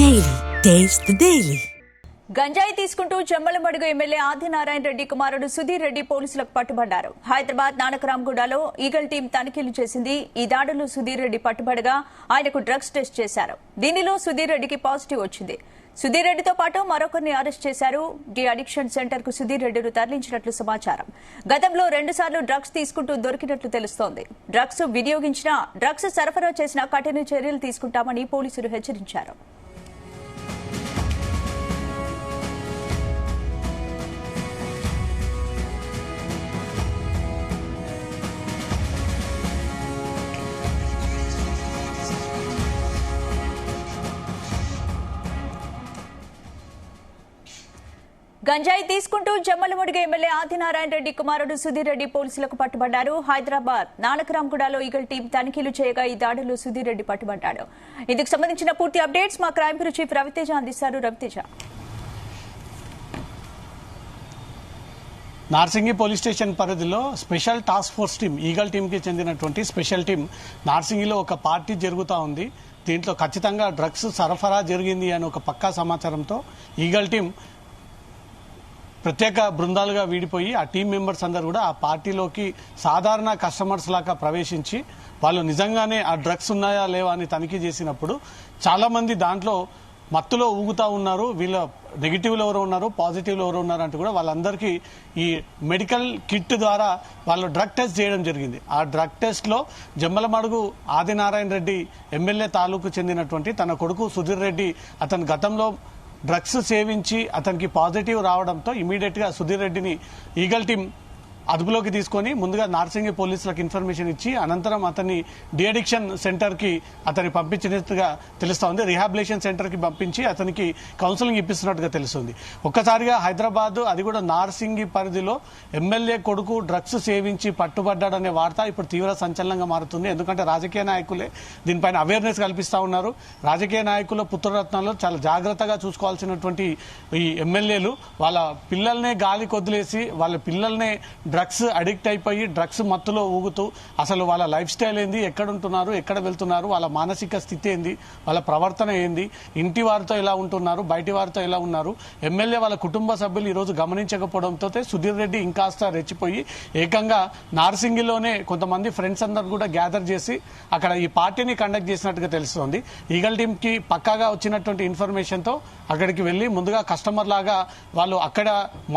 Daily taste the daily. గంజాయి తీసుకుంటూ Jammalamadugu MLA Adinarayana Reddy కుమారుడు సుధీర్ రెడ్డి పోలీసులకు పట్టుబడ్డారు. హైదరాబాద్ నానకరాంగూడలో ఈగల్ టీం తనిఖీలు చేసింది. ఈ దాడులు సుధీర్ రెడ్డి పట్టుబడగా ఆయనకు డ్రగ్స్ టెస్ట్ చేశారు. దీనిలో సుధీర్ రెడ్డికి పాజిటివ్ వచ్చింది. సుధీర్ రెడ్డితో పాటు మరొకరిని అరెస్ట్ చేశారు. డి అడిక్షన్ సెంటర్ కు సుధీర్ రెడ్డిను తరలించినట్లు సమాచారం. గతంలో 2 సార్లు డ్రగ్స్ తీసుకుంటూ దొరికినట్లు తెలుస్తోంది. డ్రగ్స్ వినియోగించినా, డ్రగ్స్ సరఫరా చేసినా కఠిన చర్యలు తీసుకుంటామని పోలీసులు హెచ్చరించారు. గంజాయి తీసుకుంటూ జమ్మలమడుగు ఎమ్మెల్యే ఆదినారాయణ రెడ్డి కుమారుడు సుధీర్ రెడ్డి పోలీసులకు పట్టుబడ్డారు. హైదరాబాద్ నానకరాంగూడలో ఈగల్ టీం తనిఖీలు చేయగా ఈ దాడిలో సుధీర్ రెడ్డి పట్టుబడ్డాడు. ఇందుకు సంబంధించిన పూర్తి అప్డేట్స్ మా క్రైమ్ బ్యూరో చీఫ్ రవితేజ అందిస్తారు. రవితేజ, నార్సింగి పోలీస్ స్టేషన్ పరిధిలో special task force team, eagle టీంకి చెందినటువంటి స్పెషల్ టీం నార్సింగిలో ఒక పార్టీ జరుగుతూ ఉంది. దీంట్లో ఖచ్చితంగా డ్రగ్స్ సరఫరా జరిగింది అని ఒక పక్కా సమాచారంతో ఈగల్ టీం ప్రత్యేక బృందాలుగా వీడిపోయి ఆ టీం మెంబర్స్ అందరూ కూడా ఆ పార్టీలోకి సాధారణ కస్టమర్స్ లాగా ప్రవేశించి వాళ్ళు నిజంగానే ఆ డ్రగ్స్ ఉన్నాయా లేవా అని తనిఖీ చేసినప్పుడు చాలా మంది దాంట్లో మత్తులో ఊగుతా ఉన్నారు. వీళ్ళ నెగిటివ్లో ఎవరు ఉన్నారు, పాజిటివ్లో ఎవరు ఉన్నారు అంటూ కూడా వాళ్ళందరికీ ఈ మెడికల్ కిట్ ద్వారా వాళ్ళు డ్రగ్ టెస్ట్ చేయడం జరిగింది. ఆ డ్రగ్ టెస్ట్లో జమ్మలమడుగు ఆదినారాయణ రెడ్డి ఎమ్మెల్యే తాలూకు చెందినటువంటి తన కొడుకు సుధీర్ రెడ్డి అతను గతంలో డ్రగ్స్ సేవించి అతనికి పాజిటివ్ రావడంతో ఇమీడియట్ గా సుధీర్ రెడ్డిని ఈగల్ టీం అదుపులోకి తీసుకొని ముందుగా నార్సింగి పోలీసులకు ఇన్ఫర్మేషన్ ఇచ్చి అనంతరం అతన్ని డి అడిక్షన్ సెంటర్ కి అతన్ని పంపించినట్టుగా తెలుస్తా ఉంది. రిహాబిలేషన్ సెంటర్ కి పంపించి అతనికి కౌన్సిలింగ్ ఇప్పిస్తున్నట్టుగా తెలుస్తుంది. ఒక్కసారిగా హైదరాబాద్, అది కూడా నార్సింగి పరిధిలో ఎమ్మెల్యే కొడుకు డ్రగ్స్ సేవించి పట్టుబడ్డాడనే వార్త ఇప్పుడు తీవ్ర సంచలనంగా మారుతుంది. ఎందుకంటే రాజకీయ నాయకులే దీనిపైన అవేర్నెస్ కల్పిస్తా ఉన్నారు. రాజకీయ నాయకుల పుత్రరత్నాల్లో చాలా జాగ్రత్తగా చూసుకోవాల్సినటువంటి ఈ ఎమ్మెల్యేలు వాళ్ళ పిల్లల్నే గాలి కొద్దిలేసి వాళ్ళ పిల్లల్నే డ్రగ్స్ అడిక్ట్ అయిపోయి డ్రగ్స్ మత్తులో ఊగుతూ అసలు వాళ్ళ లైఫ్ స్టైల్ ఏంది, ఎక్కడ ఉంటున్నారు, ఎక్కడ వెళ్తున్నారు, వాళ్ళ మానసిక స్థితి ఏంది, వాళ్ళ ప్రవర్తన ఏంది, ఇంటి వారితో ఎలా ఉంటున్నారు, బయటి వారితో ఎలా ఉన్నారు, ఎమ్మెల్యే వాళ్ళ కుటుంబ సభ్యులు ఈ రోజు గమనించకపోవడంతో సుధీర్ రెడ్డి ఇంకాస్త రెచ్చిపోయి ఏకంగా నార్సింగిలోనే కొంతమంది ఫ్రెండ్స్ అందరు కూడా గ్యాదర్ చేసి అక్కడ ఈ పార్టీని కండక్ట్ చేసినట్టుగా తెలుస్తోంది. ఈగల్ టీమ్ కి పక్కాగా వచ్చినటువంటి ఇన్ఫర్మేషన్ తో అక్కడికి వెళ్లి ముందుగా కస్టమర్ లాగా వాళ్ళు అక్కడ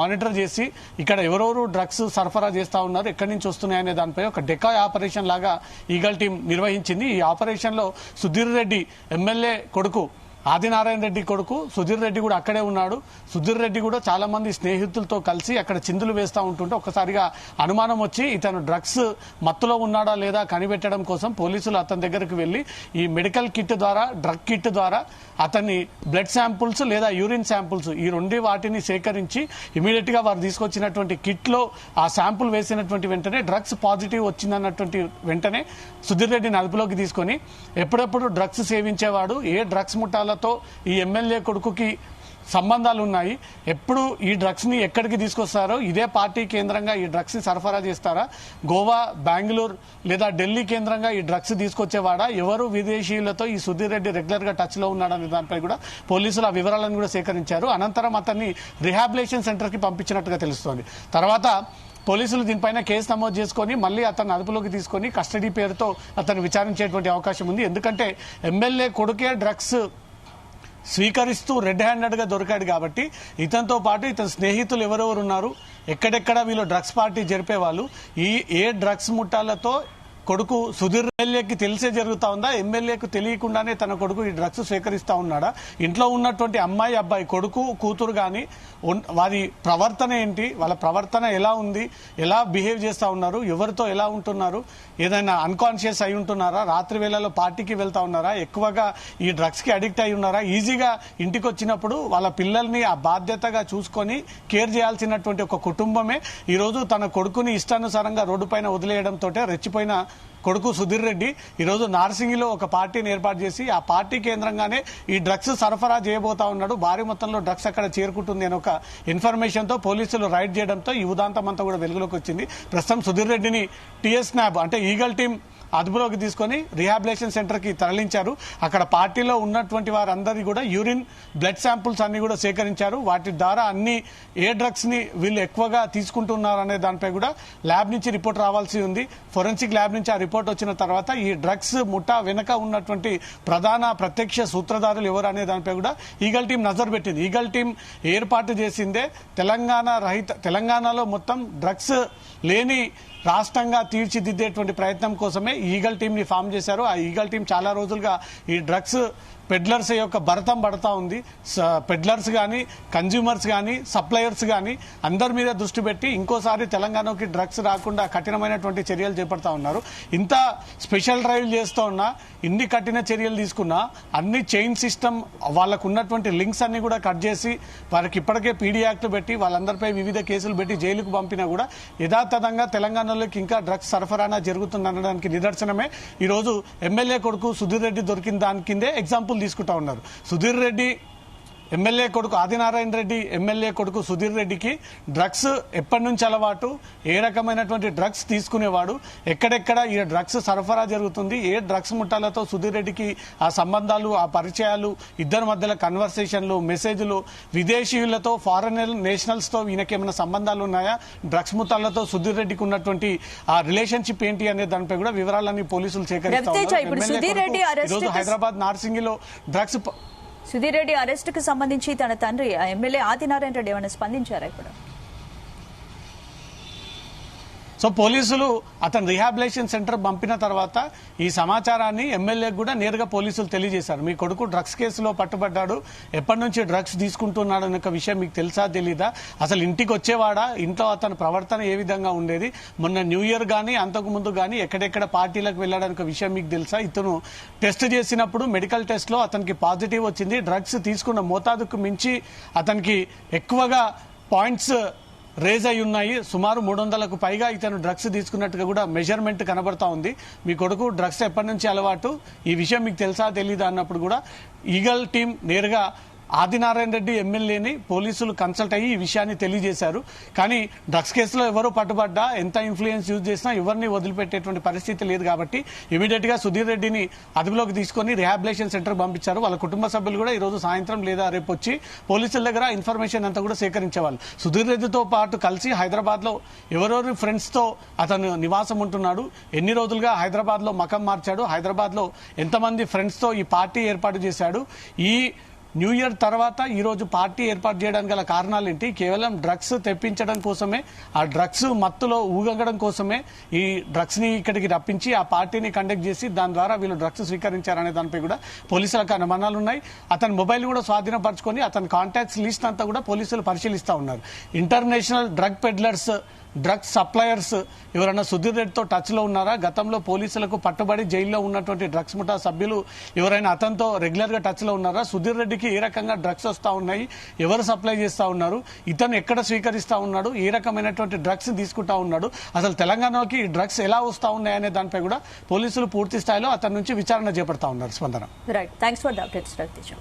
మానిటర్ చేసి ఇక్కడ ఎవరెవరు డ్రగ్స్ సరఫరా చేస్తా ఉన్నారు, ఎక్కడి నుంచి వస్తున్నాయనే దానిపై ఒక డెకాయ్ ఆపరేషన్ లాగా ఈగల్ టీం నిర్వహించింది. ఈ ఆపరేషన్ లో సుధీర్ రెడ్డి ఎమ్మెల్యే కొడుకు ఆదినారాయణ రెడ్డి కొడుకు సుధీర్ రెడ్డి కూడా అక్కడే ఉన్నాడు. సుధీర్ రెడ్డి కూడా చాలా మంది స్నేహితులతో కలిసి అక్కడ చిందులు వేస్తూ ఉంటుంటే ఒక్కసారిగా అనుమానం వచ్చి ఇతను డ్రగ్స్ మత్తులో ఉన్నాడా లేదా కనిపెట్టడం కోసం పోలీసులు అతని దగ్గరకు వెళ్లి ఈ మెడికల్ కిట్ ద్వారా, డ్రగ్ కిట్ ద్వారా అతన్ని బ్లడ్ శాంపుల్స్ లేదా యూరిన్ శాంపుల్స్ ఈ 2 వాటిని సేకరించి ఇమీడియట్ గా వారు తీసుకొచ్చినటువంటి కిట్ లో ఆ శాంపుల్ వేసినటువంటి వెంటనే డ్రగ్స్ పాజిటివ్ వచ్చిందన్నటువంటి వెంటనే సుధీర్ రెడ్డిని అదుపులోకి తీసుకొని ఎప్పుడెప్పుడు డ్రగ్స్ సేవించేవాడు, ఏ డ్రగ్స్ ముఠాలతో ఈ ఎమ్మెల్యే కొడుకుకి సంబంధాలు ఉన్నాయి, ఎప్పుడు ఈ డ్రగ్స్ ని ఎక్కడికి తీసుకొస్తారో, ఇదే పార్టీ కేంద్రంగా ఈ డ్రగ్స్ ని సరఫరా చేస్తారా, గోవా, బెంగళూరు లేదా ఢిల్లీ కేంద్రంగా ఈ డ్రగ్స్ తీసుకొచ్చేవాడా, ఎవరు విదేశీయులతో ఈ సుధీర్ రెడ్డి రెగ్యులర్ గా టచ్ లో ఉన్నాడనే దానిపై కూడా పోలీసులు ఆ వివరాలను కూడా సేకరించారు. అనంతరం అతన్ని రిహాబిలేషన్ సెంటర్ కి పంపించినట్టుగా తెలుస్తోంది. తర్వాత పోలీసులు దీనిపైన కేసు నమోదు చేసుకుని మళ్ళీ అతన్ని అదుపులోకి తీసుకుని కస్టడీ పేరుతో అతను విచారించేటువంటి అవకాశం ఉంది. ఎందుకంటే ఎమ్మెల్యే కొడుకే డ్రగ్స్ స్వీకరిస్తూ రెడ్ హ్యాండెడ్ గా దొరికాడు కాబట్టి ఇతనితో పాటు ఇతని స్నేహితులు ఎవరెవరు ఉన్నారు, ఎక్కడెక్కడ వీళ్ళు డ్రగ్స్ పార్టీ జరిపేవాళ్ళు, ఏ డ్రగ్స్ ముఠాలతో కొడుకు సుధీర్ ఎమ్మెల్యేకి తెలిసే జరుగుతా ఉందా, ఎమ్మెల్యేకు తెలియకుండానే తన కొడుకు ఈ డ్రగ్స్ స్వీకరిస్తా ఉన్నాడా, ఇంట్లో ఉన్నటువంటి అమ్మాయి, అబ్బాయి, కొడుకు, కూతురు గాని వారి ప్రవర్తన ఏంటి, వాళ్ళ ప్రవర్తన ఎలా ఉంది, ఎలా బిహేవ్ చేస్తా ఉన్నారు, ఎవరితో ఎలా ఉంటున్నారు, ఏదైనా అన్కాన్షియస్ అయి ఉంటున్నారా, రాత్రి వేళల్లో పార్టీకి వెళ్తా ఉన్నారా, ఎక్కువగా ఈ డ్రగ్స్ కి అడిక్ట్ అయి ఉన్నారా, ఈజీగా ఇంటికి వచ్చినప్పుడు వాళ్ళ పిల్లల్ని ఆ బాధ్యతగా చూసుకొని కేర్ చేయాల్సినటువంటి ఒక కుటుంబమే ఈ రోజు తన కొడుకుని ఇష్టానుసారంగా రోడ్డు పైన వదిలేయడంతో రెచ్చిపోయిన కొడుకు సుధీర్ రెడ్డి ఈరోజు నార్సింగిలో ఒక పార్టీని ఏర్పాటు చేసి ఆ పార్టీ కేంద్రంగానే ఈ డ్రగ్స్ సరఫరా చేయబోతా ఉన్నాడు. భారీ మొత్తంలో డ్రగ్స్ అక్కడ చేరుకుంటుంది అని ఒక ఇన్ఫర్మేషన్ తో పోలీసులు రైడ్ చేయడంతో ఈ ఉదాంతం అంతా కూడా వెలుగులోకి వచ్చింది. ప్రస్తుతం సుధీర్ రెడ్డిని టీఎస్ న్యాబ్ అంటే ఈగల్ టీం అదుపులోకి తీసుకొని రీహాబిలేషన్ సెంటర్ కి తరలించారు. అక్కడ పార్టీలో ఉన్నటువంటి వారందరి కూడా యూరిన్, బ్లడ్ శాంపుల్స్ అన్ని కూడా సేకరించారు. వాటి ద్వారా అన్ని ఏ డ్రగ్స్ ని వీళ్ళు ఎక్కువగా తీసుకుంటున్నారు అనే దానిపై కూడా ల్యాబ్ నుంచి రిపోర్ట్ రావాల్సి ఉంది. ఫోరెన్సిక్ ల్యాబ్ నుంచి ఆ రిపోర్ట్ వచ్చిన తర్వాత ఈ డ్రగ్స్ ముఠా వెనుక ఉన్నటువంటి ప్రధాన ప్రత్యక్ష సూత్రధారులు ఎవరు అనే దానిపై కూడా ఈగల్ టీం నజర్ పెట్టింది. ఈగల్ టీం ఏర్పాటు చేసిందే తెలంగాణలో మొత్తం డ్రగ్స్ లేని రాష్ట్రంగా తీర్చిదిద్దేటువంటి ప్రయత్నం కోసమే ఈగల్ టీం ని ఫామ్ చేశారు. ఆ ఈగల్ టీం చాలా రోజులుగా ఈ డ్రగ్స్ పెడ్లర్స్ యొక్క భరతం పడతా ఉంది. పెడ్లర్స్ కానీ, కన్జ్యూమర్స్ కానీ, సప్లయర్స్ కానీ అందరి మీద దృష్టి పెట్టి ఇంకోసారి తెలంగాణకి డ్రగ్స్ రాకుండా కఠినమైనటువంటి చర్యలు చేపడతా ఉన్నారు. ఇంత స్పెషల్ డ్రైవ్ చేస్తూ ఉన్నా, ఇన్ని కఠిన చర్యలు తీసుకున్నా అన్ని చైన్ సిస్టమ్ వాళ్ళకు ఉన్నటువంటి లింక్స్ అన్ని కూడా కట్ చేసి వారికి ఇప్పటికే పీడీ యాక్ట్ పెట్టి వాళ్ళందరిపై వివిధ కేసులు పెట్టి జైలుకు పంపినా కూడా యథాతథంగా తెలంగాణలోకి ఇంకా డ్రగ్స్ సరఫరానా జరుగుతుందనడానికి నిదర్శనమే ఈరోజు ఎమ్మెల్యే కొడుకు సుధీర్ రెడ్డి దొరికిన దాని కిందే ఎగ్జాంపుల్ తీసుకుంటా ఉన్నారు. సుధీర్ రెడ్డి ఎమ్మెల్యే కొడుకు, ఆదినారాయణ రెడ్డి ఎమ్మెల్యే కొడుకు సుధీర్ రెడ్డికి డ్రగ్స్ ఎప్పటి నుంచి అలవాటు, ఏ రకమైనటువంటి డ్రగ్స్ తీసుకునేవాడు, ఎక్కడెక్కడ ఈ డ్రగ్స్ సరఫరా జరుగుతుంది, ఏ డ్రగ్స్ ముఠాలతో సుధీర్ రెడ్డికి ఆ సంబంధాలు, ఆ పరిచయాలు, ఇద్దరి మధ్యలో కన్వర్సేషన్లు, మెసేజ్లు, విదేశీయులతో, ఫారెన్ నేషనల్స్ తో ఈయనకి ఏమైనా సంబంధాలు ఉన్నాయా, డ్రగ్స్ ముఠాలతో సుధీర్ రెడ్డికి ఉన్నటువంటి ఆ రిలేషన్షిప్ ఏంటి అనే దానిపై కూడా వివరాలన్నీ పోలీసులు సేకరిస్తారు. హైదరాబాద్ నార్సింగిలో డ్రగ్స్ సుధీర్ రెడ్డి అరెస్ట్ కు సంబంధించి తన తండ్రి ఎమ్మెల్యే ఆదినారాయణ రెడ్డి ఏమైనా స్పందించారా ఇప్పుడు? సో పోలీసులు అతను రీహాబిలేషన్ సెంటర్ పంపిన తర్వాత ఈ సమాచారాన్ని ఎమ్మెల్యేకి కూడా నేరుగా పోలీసులు తెలియజేశారు. మీ కొడుకు డ్రగ్స్ కేసులో పట్టుబడ్డాడు, ఎప్పటి నుంచి డ్రగ్స్ తీసుకుంటున్నాడు అనే విషయం మీకు తెలుసా తెలీదా, అసలు ఇంటికి వచ్చేవాడా, ఇంట్లో అతని ప్రవర్తన ఏ విధంగా ఉండేది, మొన్న న్యూ ఇయర్ గానీ అంతకు ముందు గానీ ఎక్కడెక్కడ పార్టీలకు వెళ్ళడానికి విషయం మీకు తెలుసా, ఇతను టెస్ట్ చేసినప్పుడు మెడికల్ టెస్ట్ లో అతనికి పాజిటివ్ వచ్చింది, డ్రగ్స్ తీసుకున్న మోతాదుకు మించి అతనికి ఎక్కువగా పాయింట్స్ రేజ్ అయి ఉన్నాయి, సుమారు 300కు పైగా ఇతను డ్రగ్స్ తీసుకున్నట్టుగా కూడా మెజర్మెంట్ కనబడతా ఉంది. మీ కొడుకు డ్రగ్స్ ఎప్పటి నుంచి అలవాటు, ఈ విషయం మీకు తెలుసా తెలీదా అన్నప్పుడు కూడా ఈగల్ టీం నేరుగా ఆదినారాయణ రెడ్డి ఎమ్మెల్యేని పోలీసులు కన్సల్ట్ అయ్యి ఈ విషయాన్ని తెలియజేశారు. కానీ డ్రగ్స్ కేసులో ఎవరు పట్టుబడ్డా, ఎంత ఇన్ఫ్లుయెన్స్ యూజ్ చేసినా ఎవరిని వదిలిపెట్టేటువంటి పరిస్థితి లేదు. కాబట్టి ఇమీడియట్ గా సుధీర్ రెడ్డిని అదుపులోకి తీసుకుని రిహాబిలేషన్ సెంటర్ పంపించారు. వాళ్ళ కుటుంబ సభ్యులు కూడా ఈ రోజు సాయంత్రం లేదా రేపు వచ్చి పోలీసుల దగ్గర ఇన్ఫర్మేషన్ అంతా కూడా సేకరించేవాళ్ళు. సుధీర్ రెడ్డితో పాటు కలిసి హైదరాబాద్ లో ఎవరెవరి ఫ్రెండ్స్ తో అతను నివాసం ఉంటున్నాడు, ఎన్ని రోజులుగా హైదరాబాద్ లో మకం మార్చాడు, హైదరాబాద్ లో ఎంతమంది ఫ్రెండ్స్ తో ఈ పార్టీ ఏర్పాటు చేశాడు, ఈ న్యూ ఇయర్ తర్వాత ఈ రోజు పార్టీ ఏర్పాటు చేయడానికి గల కారణాలు ఏంటి, కేవలం డ్రగ్స్ తెప్పించడం కోసమే, ఆ డ్రగ్స్ మత్తులో ఊగడం కోసమే ఈ డ్రగ్స్ ని ఇక్కడికి రప్పించి ఆ పార్టీని కండక్ట్ చేసి దాని ద్వారా వీళ్ళు డ్రగ్స్ స్వీకరించారనే దానిపై కూడా పోలీసులకు అనుమానాలు ఉన్నాయి. అతని మొబైల్ కూడా స్వాధీనపరచుకొని అతని కాంటాక్ట్స్ లిస్ట్ అంతా కూడా పోలీసులు పరిశీలిస్తా ఉన్నారు. International drug peddlers, drugs suppliers ఎవరైనా సుధీర్ రెడ్డితో టచ్ లో ఉన్నారా, గతంలో పోలీసులకు పట్టుబడి జైల్లో ఉన్నటువంటి డ్రగ్స్ ముఠా సభ్యులు ఎవరైనా అతనితో రెగ్యులర్ గా టచ్ లో ఉన్నారా, సుధీర్ రెడ్డికి ఏ రకంగా డ్రగ్స్ వస్తా ఉన్నాయి, ఎవరు సప్లై చేస్తా ఉన్నారు, ఇతను ఎక్కడ స్వీకరిస్తా ఉన్నాడు, ఏ రకమైనటువంటి డ్రగ్స్ తీసుకుంటా ఉన్నాడు, అసలు తెలంగాణకి డ్రగ్స్ ఎలా వస్తా ఉన్నాయి అనే దానిపై కూడా పోలీసులు పూర్తి స్థాయిలో అతని నుంచి విచారణ చేపడతా ఉన్నారు. స్పందన. Right, thanks for the updates Raviteja.